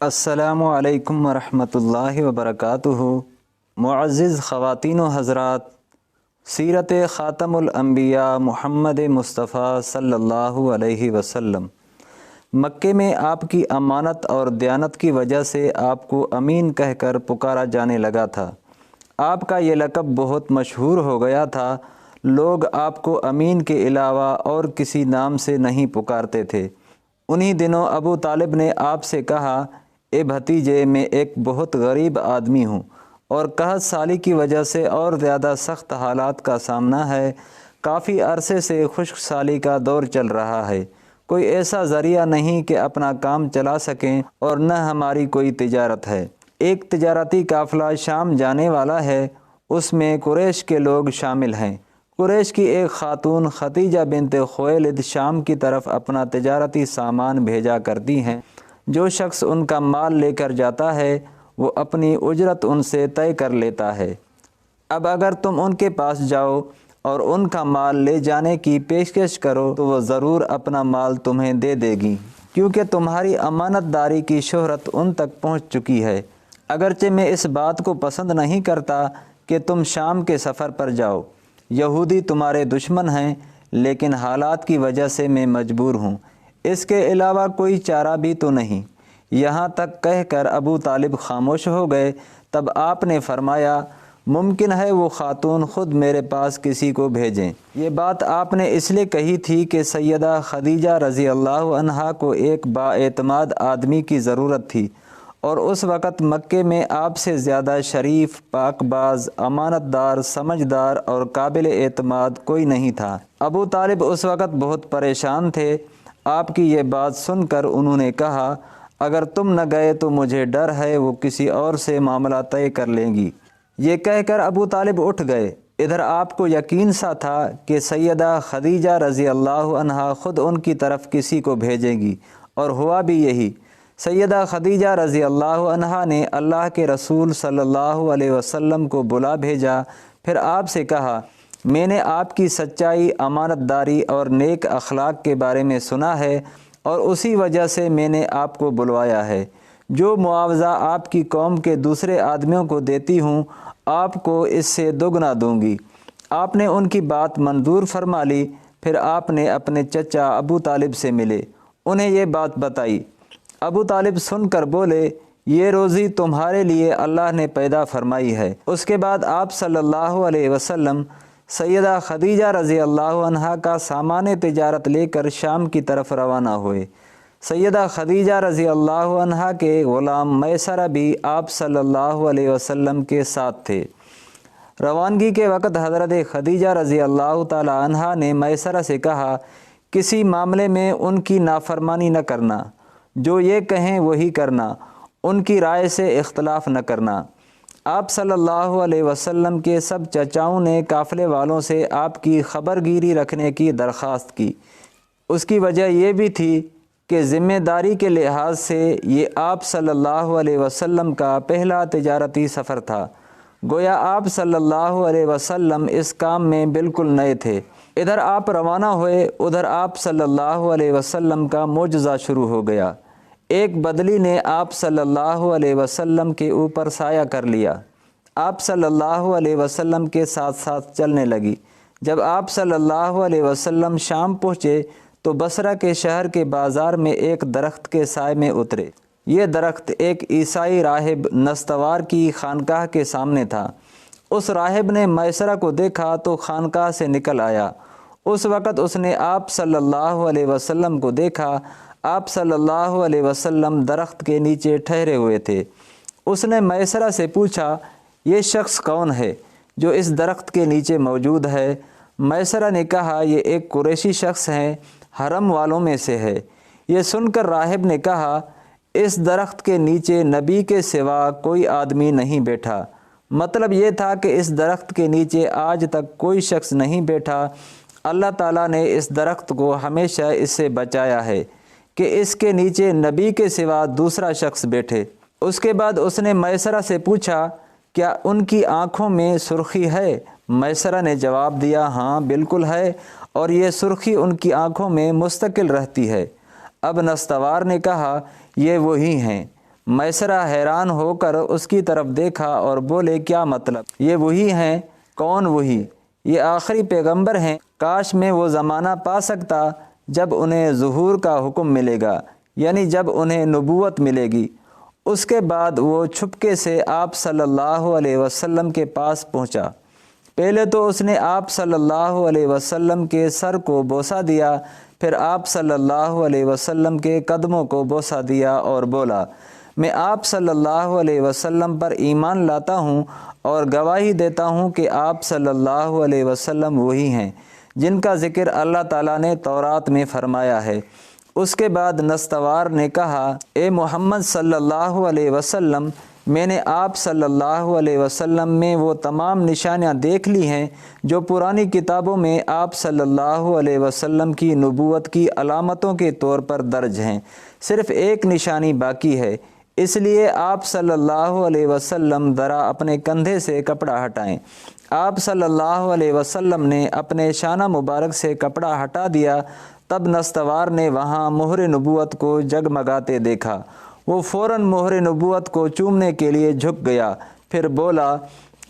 السلام علیکم ورحمۃ اللہ وبرکاتہ۔ معزز خواتین و حضرات، سیرت خاتم الانبیاء محمد مصطفیٰ صلی اللہ علیہ وسلم۔ مکے میں آپ کی امانت اور دیانت کی وجہ سے آپ کو امین کہہ کر پکارا جانے لگا تھا۔ آپ کا یہ لقب بہت مشہور ہو گیا تھا۔ لوگ آپ کو امین کے علاوہ اور کسی نام سے نہیں پکارتے تھے۔ انہی دنوں ابو طالب نے آپ سے کہا، اے بھتیجے، میں ایک بہت غریب آدمی ہوں اور قحط سالی کی وجہ سے اور زیادہ سخت حالات کا سامنا ہے۔ کافی عرصے سے خشک سالی کا دور چل رہا ہے۔ کوئی ایسا ذریعہ نہیں کہ اپنا کام چلا سکیں، اور نہ ہماری کوئی تجارت ہے۔ ایک تجارتی قافلہ شام جانے والا ہے، اس میں قریش کے لوگ شامل ہیں۔ قریش کی ایک خاتون ختیجہ بنت خویلد شام کی طرف اپنا تجارتی سامان بھیجا کرتی ہیں۔ جو شخص ان کا مال لے کر جاتا ہے وہ اپنی اجرت ان سے طے کر لیتا ہے۔ اب اگر تم ان کے پاس جاؤ اور ان کا مال لے جانے کی پیشکش کرو تو وہ ضرور اپنا مال تمہیں دے دے گی، کیونکہ تمہاری امانت داری کی شہرت ان تک پہنچ چکی ہے۔ اگرچہ میں اس بات کو پسند نہیں کرتا کہ تم شام کے سفر پر جاؤ، یہودی تمہارے دشمن ہیں، لیکن حالات کی وجہ سے میں مجبور ہوں، اس کے علاوہ کوئی چارہ بھی تو نہیں۔ یہاں تک کہہ کر ابو طالب خاموش ہو گئے۔ تب آپ نے فرمایا، ممکن ہے وہ خاتون خود میرے پاس کسی کو بھیجیں۔ یہ بات آپ نے اس لیے کہی تھی کہ سیدہ خدیجہ رضی اللہ عنہا کو ایک بااعتماد آدمی کی ضرورت تھی، اور اس وقت مکے میں آپ سے زیادہ شریف، پاک باز، امانت دار، سمجھدار اور قابل اعتماد کوئی نہیں تھا۔ ابو طالب اس وقت بہت پریشان تھے۔ آپ کی یہ بات سن کر انہوں نے کہا، اگر تم نہ گئے تو مجھے ڈر ہے وہ کسی اور سے معاملہ طے کر لیں گی۔ یہ کہہ کر ابو طالب اٹھ گئے۔ ادھر آپ کو یقین سا تھا کہ سیدہ خدیجہ رضی اللہ عنہا خود ان کی طرف کسی کو بھیجیں گی، اور ہوا بھی یہی۔ سیدہ خدیجہ رضی اللہ عنہا نے اللہ کے رسول صلی اللہ علیہ وسلم کو بلا بھیجا۔ پھر آپ سے کہا، میں نے آپ کی سچائی، امانت داری اور نیک اخلاق کے بارے میں سنا ہے، اور اسی وجہ سے میں نے آپ کو بلوایا ہے۔ جو معاوضہ آپ کی قوم کے دوسرے آدمیوں کو دیتی ہوں، آپ کو اس سے دوگنا دوں گی۔ آپ نے ان کی بات منظور فرما لی۔ پھر آپ نے اپنے چچا ابو طالب سے ملے، انہیں یہ بات بتائی۔ ابو طالب سن کر بولے، یہ روزی تمہارے لیے اللہ نے پیدا فرمائی ہے۔ اس کے بعد آپ صلی اللہ علیہ وسلم سیدہ خدیجہ رضی اللہ عنہا کا سامان تجارت لے کر شام کی طرف روانہ ہوئے۔ سیدہ خدیجہ رضی اللہ عنہا کے غلام میسرہ بھی آپ صلی اللہ علیہ وسلم کے ساتھ تھے۔ روانگی کے وقت حضرت خدیجہ رضی اللہ تعالی عنہا نے میسرہ سے کہا، کسی معاملے میں ان کی نافرمانی نہ کرنا، جو یہ کہیں وہی کرنا، ان کی رائے سے اختلاف نہ کرنا۔ آپ صلی اللہ علیہ وسلم کے سب چچاؤں نے قافلے والوں سے آپ کی خبر گیری رکھنے کی درخواست کی۔ اس کی وجہ یہ بھی تھی کہ ذمہ داری کے لحاظ سے یہ آپ صلی اللہ علیہ وسلم کا پہلا تجارتی سفر تھا۔ گویا آپ صلی اللہ علیہ وسلم اس کام میں بالکل نئے تھے۔ ادھر آپ روانہ ہوئے، ادھر آپ صلی اللہ علیہ وسلم کا معجزہ شروع ہو گیا۔ ایک بدلی نے آپ صلی اللہ علیہ وسلم کے اوپر سایہ کر لیا۔ آپ صلی اللہ علیہ وسلم کے ساتھ ساتھ چلنے لگی۔ جب آپ صلی اللہ علیہ وسلم شام پہنچے تو بصرہ کے شہر کے بازار میں ایک درخت کے سائے میں اترے۔ یہ درخت ایک عیسائی راہب نستوار کی خانقاہ کے سامنے تھا۔ اس راہب نے میسرہ کو دیکھا تو خانقاہ سے نکل آیا۔ اس وقت اس نے آپ صلی اللہ علیہ وسلم کو دیکھا۔ آپ صلی اللہ علیہ وسلم درخت کے نیچے ٹھہرے ہوئے تھے۔ اس نے میسرہ سے پوچھا، یہ شخص کون ہے جو اس درخت کے نیچے موجود ہے؟ میسرہ نے کہا، یہ ایک قریشی شخص ہے، حرم والوں میں سے ہے۔ یہ سن کر راہب نے کہا، اس درخت کے نیچے نبی کے سوا کوئی آدمی نہیں بیٹھا۔ مطلب یہ تھا کہ اس درخت کے نیچے آج تک کوئی شخص نہیں بیٹھا۔ اللہ تعالیٰ نے اس درخت کو ہمیشہ اس سے بچایا ہے کہ اس کے نیچے نبی کے سوا دوسرا شخص بیٹھے۔ اس کے بعد اس نے میسرہ سے پوچھا، کیا ان کی آنکھوں میں سرخی ہے؟ میسرہ نے جواب دیا، ہاں بالکل ہے، اور یہ سرخی ان کی آنکھوں میں مستقل رہتی ہے۔ اب نستوار نے کہا، یہ وہی ہیں۔ میسرہ حیران ہو کر اس کی طرف دیکھا اور بولے کیا مطلب؟ یہ وہی ہیں؟ کون وہی؟ یہ آخری پیغمبر ہیں، کاش میں وہ زمانہ پا سکتا جب انہیں ظہور کا حکم ملے گا، یعنی جب انہیں نبوت ملے گی۔ اس کے بعد وہ چھپکے سے آپ صلی اللہ علیہ وسلم کے پاس پہنچا۔ پہلے تو اس نے آپ صلی اللہ علیہ وسلم کے سر کو بوسہ دیا، پھر آپ صلی اللہ علیہ وسلم کے قدموں کو بوسہ دیا اور بولا، میں آپ صلی اللہ علیہ وسلم پر ایمان لاتا ہوں اور گواہی دیتا ہوں کہ آپ صلی اللہ علیہ وسلم وہی ہیں جن کا ذکر اللہ تعالیٰ نے تورات میں فرمایا ہے۔ اس کے بعد نستوار نے کہا، اے محمد صلی اللہ علیہ وسلم، میں نے آپ صلی اللہ علیہ وسلم میں وہ تمام نشانیاں دیکھ لی ہیں جو پرانی کتابوں میں آپ صلی اللہ علیہ وسلم کی نبوت کی علامتوں کے طور پر درج ہیں، صرف ایک نشانی باقی ہے، اس لیے آپ صلی اللہ علیہ وسلم ذرا اپنے کندھے سے کپڑا ہٹائیں۔ آپ صلی اللہ علیہ وسلم نے اپنے شانہ مبارک سے کپڑا ہٹا دیا، تب نستوار نے وہاں مہر نبوت کو جگمگاتے دیکھا۔ وہ فوراً مہر نبوت کو چومنے کے لیے جھک گیا، پھر بولا،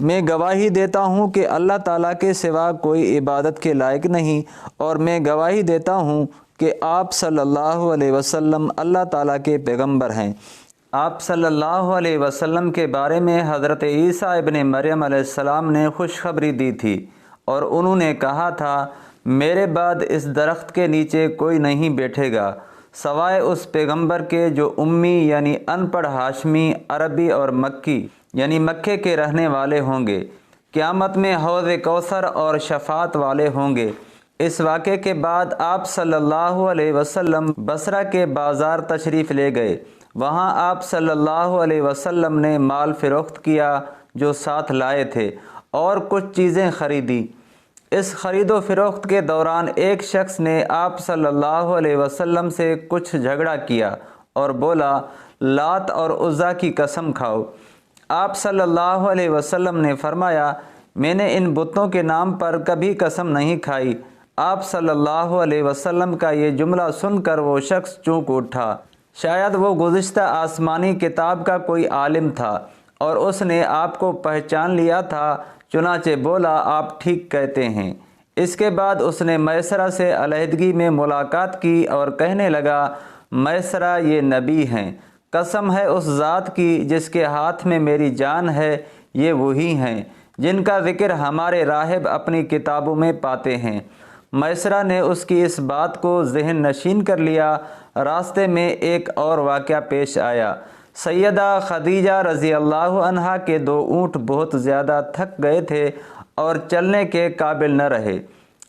میں گواہی دیتا ہوں کہ اللہ تعالیٰ کے سوا کوئی عبادت کے لائق نہیں، اور میں گواہی دیتا ہوں کہ آپ صلی اللہ علیہ وسلم اللہ تعالیٰ کے پیغمبر ہیں۔ آپ صلی اللہ علیہ وسلم کے بارے میں حضرت عیسیٰ ابن مریم علیہ السلام نے خوشخبری دی تھی، اور انہوں نے کہا تھا، میرے بعد اس درخت کے نیچے کوئی نہیں بیٹھے گا سوائے اس پیغمبر کے جو امی یعنی ان پڑھ ہاشمی، عربی اور مکی یعنی مکے کے رہنے والے ہوں گے۔ قیامت میں حوض کوثر اور شفاعت والے ہوں گے۔ اس واقعے کے بعد آپ صلی اللہ علیہ وسلم بصرہ کے بازار تشریف لے گئے۔ وہاں آپ صلی اللہ علیہ وسلم نے مال فروخت کیا جو ساتھ لائے تھے اور کچھ چیزیں خریدی۔ اس خرید و فروخت کے دوران ایک شخص نے آپ صلی اللہ علیہ وسلم سے کچھ جھگڑا کیا اور بولا، لات اور عزیٰ کی قسم کھاؤ۔ آپ صلی اللہ علیہ وسلم نے فرمایا، میں نے ان بتوں کے نام پر کبھی قسم نہیں کھائی۔ آپ صلی اللہ علیہ وسلم کا یہ جملہ سن کر وہ شخص چونک اٹھا، شاید وہ گزشتہ آسمانی کتاب کا کوئی عالم تھا اور اس نے آپ کو پہچان لیا تھا، چنانچہ بولا، آپ ٹھیک کہتے ہیں۔ اس کے بعد اس نے میسرہ سے علیحدگی میں ملاقات کی اور کہنے لگا، میسرہ یہ نبی ہیں، قسم ہے اس ذات کی جس کے ہاتھ میں میری جان ہے، یہ وہی ہیں جن کا ذکر ہمارے راہب اپنی کتابوں میں پاتے ہیں۔ میسرہ نے اس کی اس بات کو ذہن نشین کر لیا۔ راستے میں ایک اور واقعہ پیش آیا۔ سیدہ خدیجہ رضی اللہ عنہا کے 2 اونٹ بہت زیادہ تھک گئے تھے اور چلنے کے قابل نہ رہے۔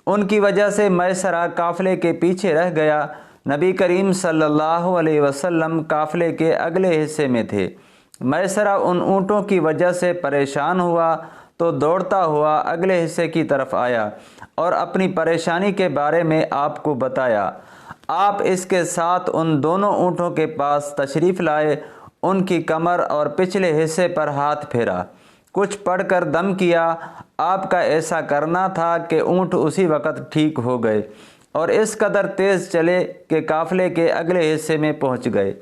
ان کی وجہ سے میسرہ قافلے کے پیچھے رہ گیا۔ نبی کریم صلی اللہ علیہ وسلم قافلے کے اگلے حصے میں تھے۔ میسرہ ان اونٹوں کی وجہ سے پریشان ہوا تو دوڑتا ہوا اگلے حصے کی طرف آیا اور اپنی پریشانی کے بارے میں آپ کو بتایا۔ آپ اس کے ساتھ ان دونوں اونٹوں کے پاس تشریف لائے، ان کی کمر اور پچھلے حصے پر ہاتھ پھیرا، کچھ پڑھ کر دم کیا۔ آپ کا ایسا کرنا تھا کہ اونٹ اسی وقت ٹھیک ہو گئے اور اس قدر تیز چلے کہ قافلے کے اگلے حصے میں پہنچ گئے۔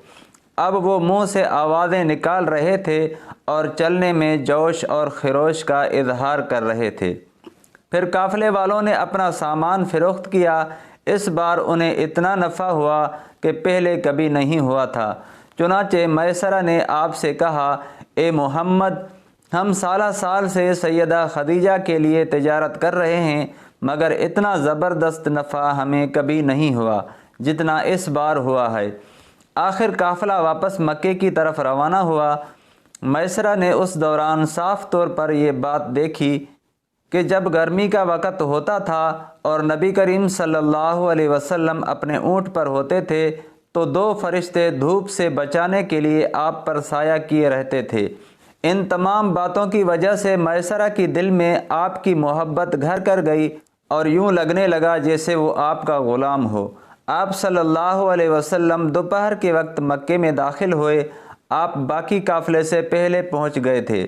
اب وہ منہ سے آوازیں نکال رہے تھے اور چلنے میں جوش اور خروش کا اظہار کر رہے تھے۔ پھر قافلے والوں نے اپنا سامان فروخت کیا۔ اس بار انہیں اتنا نفع ہوا کہ پہلے کبھی نہیں ہوا تھا۔ چنانچہ میسرہ نے آپ سے کہا، اے محمد، ہم سالہ سال سے سیدہ خدیجہ کے لیے تجارت کر رہے ہیں، مگر اتنا زبردست نفع ہمیں کبھی نہیں ہوا جتنا اس بار ہوا ہے۔ آخر قافلہ واپس مکے کی طرف روانہ ہوا۔ میسرہ نے اس دوران صاف طور پر یہ بات دیکھی کہ جب گرمی کا وقت ہوتا تھا اور نبی کریم صلی اللہ علیہ وسلم اپنے اونٹ پر ہوتے تھے تو 2 فرشتے دھوپ سے بچانے کے لیے آپ پر سایہ کیے رہتے تھے۔ ان تمام باتوں کی وجہ سے میسرہ کی دل میں آپ کی محبت گھر کر گئی اور یوں لگنے لگا جیسے وہ آپ کا غلام ہو۔ آپ صلی اللہ علیہ وسلم دوپہر کے وقت مکے میں داخل ہوئے۔ آپ باقی قافلے سے پہلے پہنچ گئے تھے۔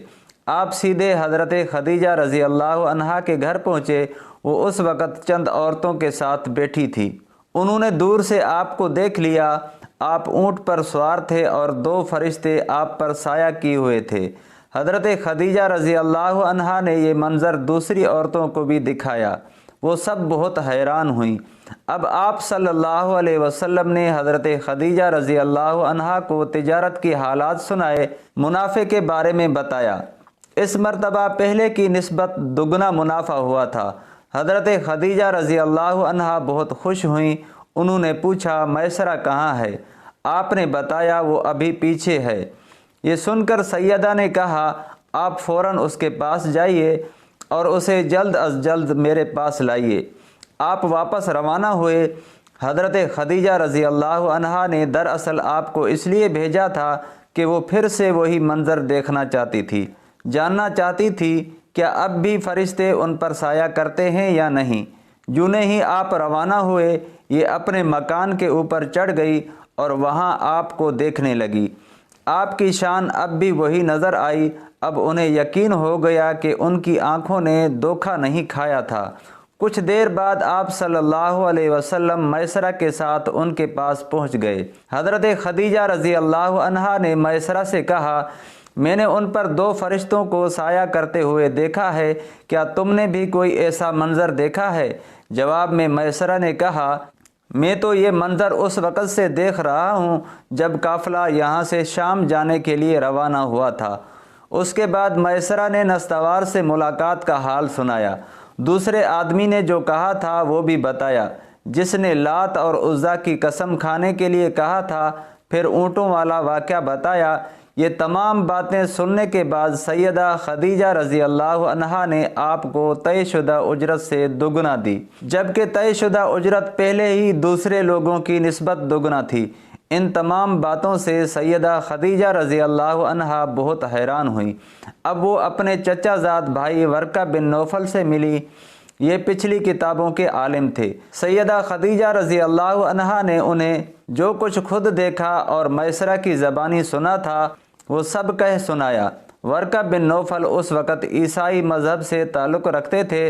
آپ سیدھے حضرت خدیجہ رضی اللہ عنہا کے گھر پہنچے۔ وہ اس وقت چند عورتوں کے ساتھ بیٹھی تھی۔ انہوں نے دور سے آپ کو دیکھ لیا، آپ اونٹ پر سوار تھے اور 2 فرشتے آپ پر سایہ کیے ہوئے تھے۔ حضرت خدیجہ رضی اللہ عنہا نے یہ منظر دوسری عورتوں کو بھی دکھایا، وہ سب بہت حیران ہوئیں۔ اب آپ صلی اللہ علیہ وسلم نے حضرت خدیجہ رضی اللہ عنہا کو تجارت کی حالات سنائے، منافع کے بارے میں بتایا۔ اس مرتبہ پہلے کی نسبت دگنا منافع ہوا تھا۔ حضرت خدیجہ رضی اللہ عنہا بہت خوش ہوئیں۔ انہوں نے پوچھا، میسرہ کہاں ہے؟ آپ نے بتایا وہ ابھی پیچھے ہے۔ یہ سن کر سیدہ نے کہا، آپ فوراً اس کے پاس جائیے اور اسے جلد از جلد میرے پاس لائیے۔ آپ واپس روانہ ہوئے۔ حضرت خدیجہ رضی اللہ عنہا نے دراصل آپ کو اس لیے بھیجا تھا کہ وہ پھر سے وہی منظر دیکھنا چاہتی تھی، جاننا چاہتی تھی کیا اب بھی فرشتے ان پر سایہ کرتے ہیں یا نہیں۔ جوں ہی آپ روانہ ہوئے، یہ اپنے مکان کے اوپر چڑھ گئی اور وہاں آپ کو دیکھنے لگی۔ آپ کی شان اب بھی وہی نظر آئی۔ اب انہیں یقین ہو گیا کہ ان کی آنکھوں نے دھوکہ نہیں کھایا تھا۔ کچھ دیر بعد آپ صلی اللہ علیہ وسلم میسرہ کے ساتھ ان کے پاس پہنچ گئے۔ حضرت خدیجہ رضی اللہ عنہا نے میسرہ سے کہا، میں نے ان پر 2 فرشتوں کو سایہ کرتے ہوئے دیکھا ہے، کیا تم نے بھی کوئی ایسا منظر دیکھا ہے؟ جواب میں میسرہ نے کہا، میں تو یہ منظر اس وقت سے دیکھ رہا ہوں جب قافلہ یہاں سے شام جانے کے لیے روانہ ہوا تھا۔ اس کے بعد میسرہ نے نستوار سے ملاقات کا حال سنایا۔ دوسرے آدمی نے جو کہا تھا وہ بھی بتایا، جس نے لات اور عزیٰ کی قسم کھانے کے لیے کہا تھا، پھر اونٹوں والا واقعہ بتایا۔ یہ تمام باتیں سننے کے بعد سیدہ خدیجہ رضی اللہ عنہا نے آپ کو طے شدہ اجرت سے دگنا دی، جبکہ طے شدہ اجرت پہلے ہی دوسرے لوگوں کی نسبت دگنا تھی۔ ان تمام باتوں سے سیدہ خدیجہ رضی اللہ عنہا بہت حیران ہوئیں۔ اب وہ اپنے چچا زاد بھائی ورقہ بن نوفل سے ملی۔ یہ پچھلی کتابوں کے عالم تھے۔ سیدہ خدیجہ رضی اللہ عنہا نے انہیں جو کچھ خود دیکھا اور میسرہ کی زبانی سنا تھا وہ سب کہہ سنایا۔ ورقہ بن نوفل اس وقت عیسائی مذہب سے تعلق رکھتے تھے،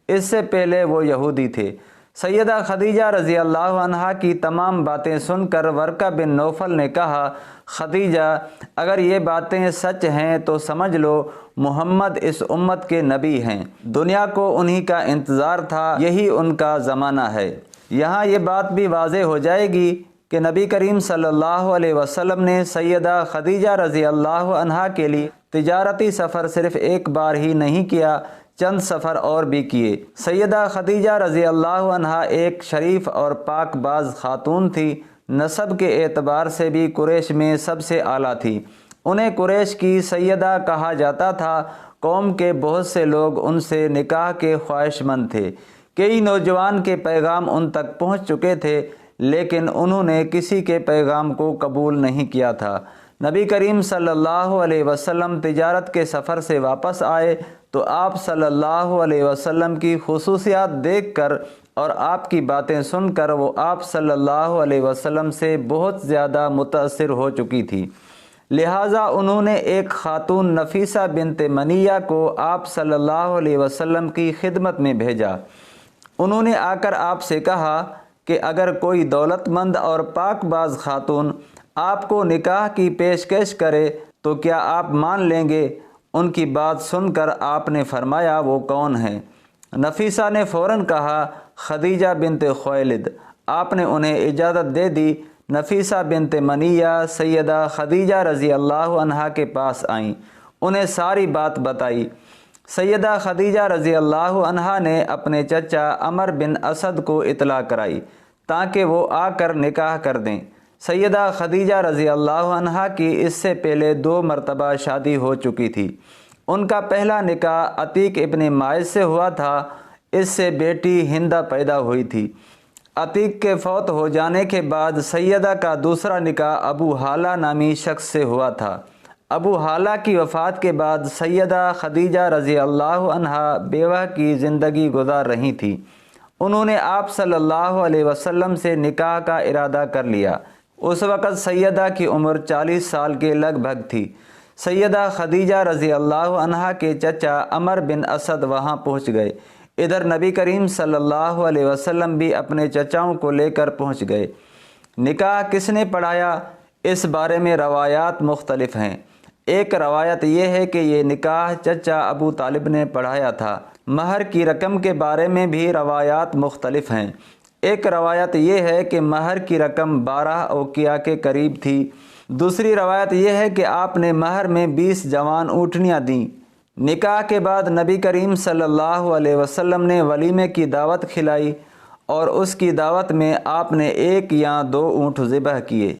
اس سے پہلے وہ یہودی تھے۔ سیدہ خدیجہ رضی اللہ عنہا کی تمام باتیں سن کر ورقہ بن نوفل نے کہا، خدیجہ اگر یہ باتیں سچ ہیں تو سمجھ لو محمد اس امت کے نبی ہیں، دنیا کو انہی کا انتظار تھا، یہی ان کا زمانہ ہے۔ یہاں یہ بات بھی واضح ہو جائے گی کہ نبی کریم صلی اللہ علیہ وسلم نے سیدہ خدیجہ رضی اللہ عنہا کے لیے تجارتی سفر صرف ایک بار ہی نہیں کیا، چند سفر اور بھی کیے۔ سیدہ خدیجہ رضی اللہ عنہا ایک شریف اور پاک باز خاتون تھی، نسب کے اعتبار سے بھی قریش میں سب سے اعلیٰ تھی۔ انہیں قریش کی سیدہ کہا جاتا تھا۔ قوم کے بہت سے لوگ ان سے نکاح کے خواہش مند تھے۔ کئی نوجوان کے پیغام ان تک پہنچ چکے تھے، لیکن انہوں نے کسی کے پیغام کو قبول نہیں کیا تھا۔ نبی کریم صلی اللہ علیہ وسلم تجارت کے سفر سے واپس آئے تو آپ صلی اللہ علیہ وسلم کی خصوصیات دیکھ کر اور آپ کی باتیں سن کر وہ آپ صلی اللہ علیہ وسلم سے بہت زیادہ متاثر ہو چکی تھی، لہٰذا انہوں نے ایک خاتون نفیسہ بنت منیہ کو آپ صلی اللہ علیہ وسلم کی خدمت میں بھیجا۔ انہوں نے آ کر آپ سے کہا کہ اگر کوئی دولت مند اور پاک باز خاتون آپ کو نکاح کی پیشکش کرے تو کیا آپ مان لیں گے؟ ان کی بات سن کر آپ نے فرمایا، وہ کون ہے؟ نفیسہ نے فوراً کہا، خدیجہ بنت خویلد۔ آپ نے انہیں اجازت دے دی۔ نفیسہ بنت منیہ سیدہ خدیجہ رضی اللہ عنہا کے پاس آئیں، انہیں ساری بات بتائی۔ سیدہ خدیجہ رضی اللہ عنہا نے اپنے چچا عمر بن اسد کو اطلاع کرائی تاکہ وہ آ کر نکاح کر دیں۔ سیدہ خدیجہ رضی اللہ عنہا کی اس سے پہلے 2 مرتبہ شادی ہو چکی تھی۔ ان کا پہلا نکاح عتیق ابن ماعز سے ہوا تھا، اس سے بیٹی ہندہ پیدا ہوئی تھی۔ عتیق کے فوت ہو جانے کے بعد سیدہ کا دوسرا نکاح ابو حالہ نامی شخص سے ہوا تھا۔ ابو حالہ کی وفات کے بعد سیدہ خدیجہ رضی اللہ عنہا بیوہ کی زندگی گزار رہی تھی۔ انہوں نے آپ صلی اللہ علیہ وسلم سے نکاح کا ارادہ کر لیا۔ اس وقت سیدہ کی عمر 40 سال کے لگ بھگ تھی۔ سیدہ خدیجہ رضی اللہ عنہا کے چچا عمر بن اسد وہاں پہنچ گئے۔ ادھر نبی کریم صلی اللہ علیہ وسلم بھی اپنے چچاؤں کو لے کر پہنچ گئے۔ نکاح کس نے پڑھایا، اس بارے میں روایات مختلف ہیں۔ ایک روایت یہ ہے کہ یہ نکاح چچا ابو طالب نے پڑھایا تھا۔ مہر کی رقم کے بارے میں بھی روایات مختلف ہیں۔ ایک روایت یہ ہے کہ مہر کی رقم 12 اوقیہ کے قریب تھی۔ دوسری روایت یہ ہے کہ آپ نے مہر میں 20 جوان اونٹنیاں دیں۔ نکاح کے بعد نبی کریم صلی اللہ علیہ وسلم نے ولیمے کی دعوت کھلائی اور اس کی دعوت میں آپ نے 1 یا 2 اونٹ ذبح کیے۔